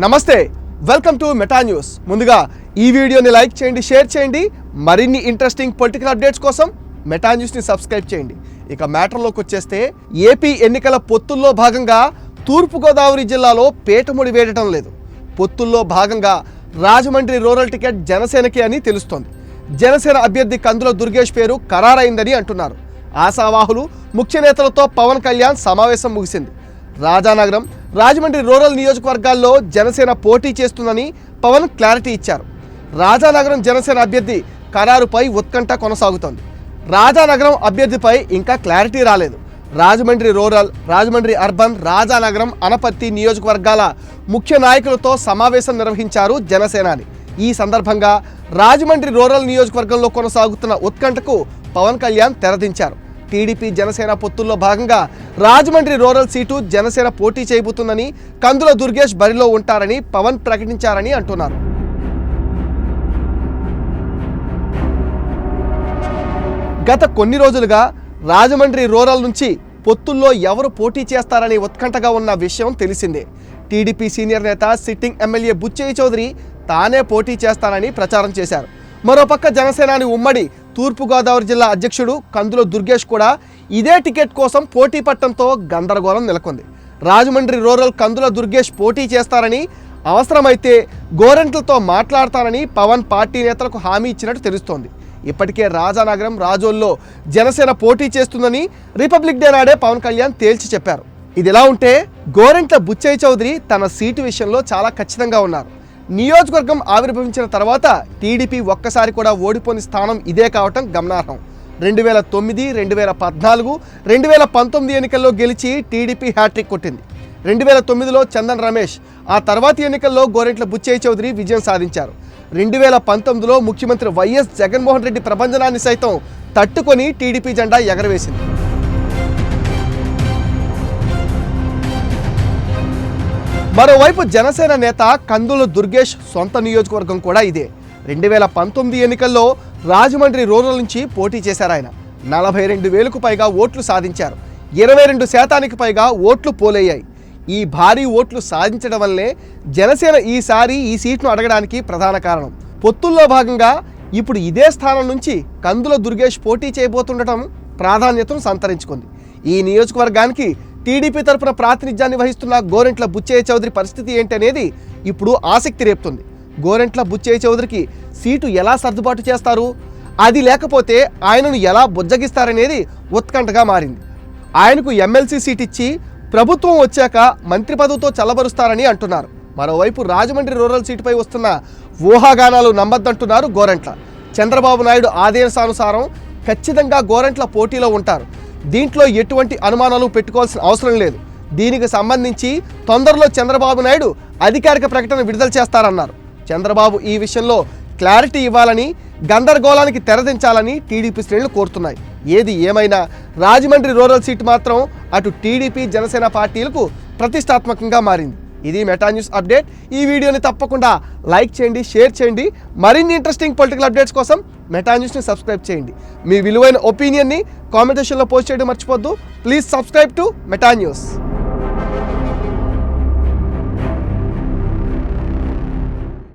నమస్తే, welcome to Meta news. ముందుగా ఈ వీడియోని లైక్ చేయండి, షేర్ చేయండి. మరిన్ని ఇంట్రెస్టింగ్ పొలిటికల్ అప్డేట్స్ కోసం మెటా న్యూస్ని సబ్స్క్రైబ్ చేయండి. ఇక మ్యాటర్లోకి వచ్చేస్తే ఏపీ ఎన్నికల పొత్తుల్లో భాగంగా తూర్పుగోదావరి జిల్లాలో పీటముడి వేయడం లేదు. పొత్తుల్లో భాగంగా రాజమండ్రి రూరల్ టికెట్ జనసేనకి అని తెలుస్తోంది. జనసేన అభ్యర్థి కందుల దుర్గేష్ పేరు ఖరారైందని అంటున్నారు. ఆశావాహులు ముఖ్య నేతలతో పవన్ కళ్యాణ్ సమావేశం ముగిసింది. రాజానగరం, రాజమండ్రి రూరల్ నియోజకవర్గాల్లో జనసేన పోటీ చేస్తుందని పవన్ క్లారిటీ ఇచ్చారు. రాజానగరం జనసేన అభ్యర్థి ఖరారుపై ఉత్కంఠ కొనసాగుతోంది. రాజానగరం అభ్యర్థిపై ఇంకా క్లారిటీ రాలేదు. రాజమండ్రి రూరల్, రాజమండ్రి అర్బన్, రాజానగరం, అనపర్తి నియోజకవర్గాల ముఖ్య నాయకులతో సమావేశం నిర్వహించారు జనసేనాని. ఈ సందర్భంగా రాజమండ్రి రూరల్ నియోజకవర్గంలో కొనసాగుతున్న ఉత్కంఠకు పవన్ కళ్యాణ్ తెరదించారు. టీడీపీ జనసేన పొత్తుల్లో భాగంగా రాజమండ్రి రూరల్ సీటు జనసేన పోటీ చేయబోతుందని, కందుల దుర్గేష్ బరిలో ఉంటారని పవన్ ప్రకటించారని అంటున్నారు. గత కొన్ని రోజులుగా రాజమండ్రి రూరల్ నుంచి పొత్తుల్లో ఎవరు పోటీ చేస్తారని ఉత్కంఠగా ఉన్న విషయం తెలిసిందే. టీడీపీ సీనియర్ నేత, సిట్టింగ్ ఎమ్మెల్యే బుచ్చయ్య చౌదరి తానే పోటీ చేస్తానని ప్రచారం చేశారు. మరోపక్క జనసేనాని ఉమ్మడి తూర్పుగోదావరి జిల్లా అధ్యక్షుడు కందుల దుర్గేష్ కూడా ఇదే టికెట్ కోసం పోటీ పట్టడంతో గందరగోళం నెలకొంది. రాజమండ్రి రూరల్ కందుల దుర్గేష్ పోటీ చేస్తారని, అవసరమైతే గోరెంట్లతో మాట్లాడతానని పవన్ పార్టీ నేతలకు హామీ ఇచ్చినట్టు తెలుస్తోంది. ఇప్పటికే రాజానగరం, రాజోల్లో జనసేన పోటీ చేస్తుందని రిపబ్లిక్ డే నాడే పవన్ కళ్యాణ్ తేల్చి చెప్పారు. ఇదిలా ఉంటే గోరెంట్ల బుచ్చయ్య చౌదరి తన సీటు విషయంలో చాలా ఖచ్చితంగా ఉన్నారు. నియోజకవర్గం ఆవిర్భవించిన తర్వాత టీడీపీ ఒక్కసారి కూడా ఓడిపోని స్థానం ఇదే కావటం గమనార్హం. 2009, 2014, 2019 ఎన్నికల్లో గెలిచి టీడీపీ హ్యాట్రిక్ కొట్టింది. 2009లో చందన్ రమేష్, ఆ తర్వాతి ఎన్నికల్లో గోరెంట్ల బుచ్చయ్య చౌదరి విజయం సాధించారు. 2019లో ముఖ్యమంత్రి వైఎస్ జగన్మోహన్ రెడ్డి ప్రభంజనాన్ని సైతం తట్టుకొని టీడీపీ జెండా ఎగరవేసింది. మరోవైపు జనసేన నేత కందుల దుర్గేష్ సొంత నియోజకవర్గం కూడా ఇదే. 2019 ఎన్నికల్లో రాజమండ్రి రూరల్ నుంచి పోటీ చేశారు. ఆయన 42,000కు పైగా ఓట్లు సాధించారు. 22% పైగా ఓట్లు పోలయ్యాయి. ఈ భారీ ఓట్లు సాధించడం వల్లే జనసేన ఈసారి ఈ సీట్ను అడగడానికి ప్రధాన కారణం. పొత్తుల్లో భాగంగా ఇప్పుడు ఇదే స్థానం నుంచి కందుల దుర్గేష్ పోటీ చేయబోతుండటం ప్రాధాన్యతను సంతరించుకుంది. ఈ నియోజకవర్గానికి టీడీపీ తరపున ప్రాతినిధ్యాన్ని వహిస్తున్న గోరెంట్ల బుచ్చయ్య చౌదరి పరిస్థితి ఏంటనేది ఇప్పుడు ఆసక్తి రేపుతుంది. గోరెంట్ల బుచ్చయ్య చౌదరికి సీటు ఎలా సర్దుబాటు చేస్తారు, అది లేకపోతే ఆయనను ఎలా బుజ్జగిస్తారనేది ఉత్కంఠగా మారింది. ఆయనకు ఎమ్మెల్సీ సీట్ ఇచ్చి ప్రభుత్వం వచ్చాక మంత్రి పదవితో చల్లబరుస్తారని అంటున్నారు. మరోవైపు రాజమండ్రి రూరల్ సీటుపై వస్తున్న ఊహాగానాలు నమ్మద్దంటున్నారు గోరెంట్ల. చంద్రబాబు నాయుడు ఆదేశానుసారం ఖచ్చితంగా గోరెంట్ల పోటీలో ఉంటారు. దీంట్లో ఎటువంటి అనుమానాలు పెట్టుకోవాల్సిన అవసరం లేదు. దీనికి సంబంధించి తొందరలో చంద్రబాబు నాయుడు అధికారిక ప్రకటన విడుదల చేస్తారన్నారు. చంద్రబాబు ఈ విషయంలో క్లారిటీ ఇవ్వాలని, గందరగోళానికి తెరదించాలని టీడీపీ శ్రేణులు కోరుతున్నాయి. ఏది ఏమైనా రాజమండ్రి రూరల్ సీటు మాత్రం అటు టీడీపీ, జనసేన పార్టీలకు ప్రతిష్టాత్మకంగా మారింది. ఇది మెటా న్యూస్ అప్డేట్. ఈ వీడియోని తప్పకుండా లైక్ చేయండి, షేర్ చేయండి. మరిన్ని ఇంట్రెస్టింగ్ పొలిటికల్ అప్డేట్స్ కోసం మెటా న్యూస్ని సబ్స్క్రైబ్ చేయండి. మీ విలువైన ఒపీనియన్ని కామెంట్ సెక్షన్లో పోస్ట్ చేయడం మర్చిపోద్దు. Please subscribe to Meta news.